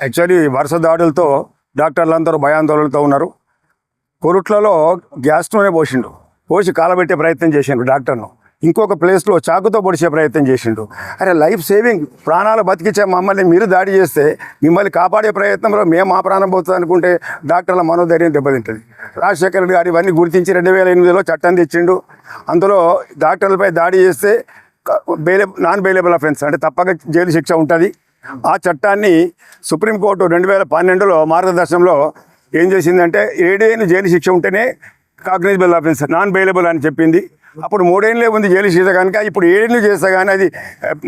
Actually వరుస దాడులతో డాక్టర్లందరూ భయాందోళనతో ఉన్నారు. కొరుట్లలో గ్యాస్ నూనె పోసి కాలబెట్టే ప్రయత్నం చేసిండు డాక్టర్ను. ఇంకొక ప్లేస్లో చాకుతో పొడిచే ప్రయత్నం చేసిండు. అరే లైఫ్ సేవింగ్, ప్రాణాలు బతికించే మమ్మల్ని మీరు దాడి చేస్తే మిమ్మల్ని కాపాడే ప్రయత్నంలో మేము మా ప్రాణం పోతుంది అనుకుంటే డాక్టర్ల మనోధైర్యం దెబ్బతింటుంది. రాజశేఖర రెడ్డి గారు ఇవన్నీ గుర్తించి 2008లో చట్టం తెచ్చిండు. అందులో డాక్టర్లపై దాడి చేస్తే నాన్ బెయిలబుల్ అఫెన్స్, అంటే తప్పక జైలు శిక్ష ఉంటుంది. ఆ చట్టాన్ని సుప్రీంకోర్టు 2012లో మార్గదర్శనంలో ఏం చేసిందంటే 7 ఏళ్ళు జైలు శిక్ష ఉంటేనే కాగ్నిజబుల్ అఫెన్స్, నాన్ బెయిలబుల్ అని చెప్పింది. అప్పుడు 3 ఏళ్ళే ఉంది జైలు శిక్ష కనుక ఇప్పుడు 7 ఏళ్ళు చేస్తే కానీ అది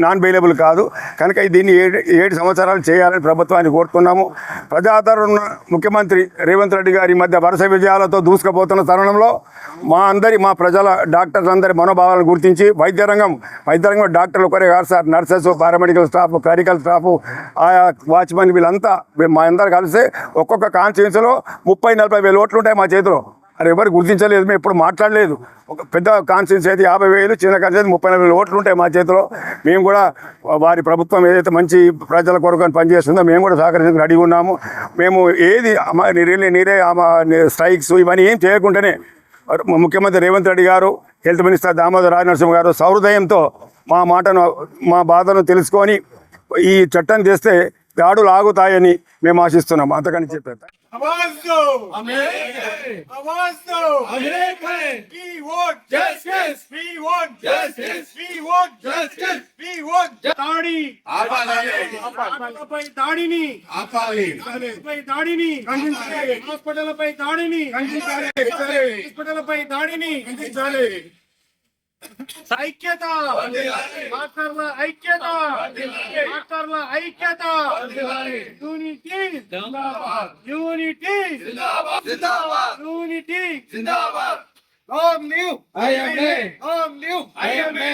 నాన్ బెయిలబుల్ కాదు. కనుక దీన్ని 7 సంవత్సరాలు చేయాలని ప్రభుత్వాన్ని కోరుతున్నాము. ప్రజాదరణ ఉన్న ముఖ్యమంత్రి రేవంత్ రెడ్డి గారి మధ్య వరుస విజయాలతో దూసుకుపోతున్న తరుణంలో మా ప్రజల డాక్టర్లందరి మనోభావాలను గుర్తించి వైద్య రంగం డాక్టర్లు ఒకరే కాదు sir, nurses, paramedical staff, clerical staff, ఆయా వాచ్మెన్, వీళ్ళంతా మా అందరు కలిసి ఒక్కొక్క కాన్స్టిట్యూన్సీలో 30-40 వేల ఓట్లు ఉంటాయి మా చేతిలో. అది ఎవరు గుర్తించలేదు, మేము ఎప్పుడు మాట్లాడలేదు. ఒక పెద్ద కాన్స్టిట్యూన్సీ అయితే 50,000, చిన్న కాన్స్టిట్యూన్సీ 30-40 వేల ఓట్లు ఉంటాయి మా చేతిలో. మేము కూడా వారి ప్రభుత్వం ఏదైతే మంచి ప్రజల కొరకు పనిచేస్తుందో మేము కూడా సహకరించడానికి రెడీగా ఉన్నాము. మేము ఏది నీరే స్ట్రైక్స్ ఇవన్నీ ఏం చేయకుండానే ముఖ్యమంత్రి రేవంత్ రెడ్డి గారు, హెల్త్ మినిస్టర్ దామోదర్ రాజనరసింహ గారు సహృదయంతో మా బాధను తెలుసుకొని ఈ చట్టం చేస్తే దాడులు ఆగుతాయని మేము ఆశిస్తున్నాం. అంతకని చెప్పారు. ఐక్యత, డాక్టర్ల ఐక్యత, డాక్టర్ల ఐక్యత, యూనిటీ జిందాబాద్, యూనిటీ జిందాబాద్, యూనిటీ జిందాబాద్. Long live IMA, long live IMA.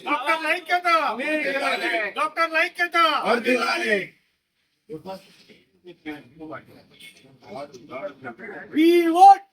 డాక్టర్ల ఐక్యత, డాక్టర్ల ఐక్యత వర్ధిల్లాలి. We vote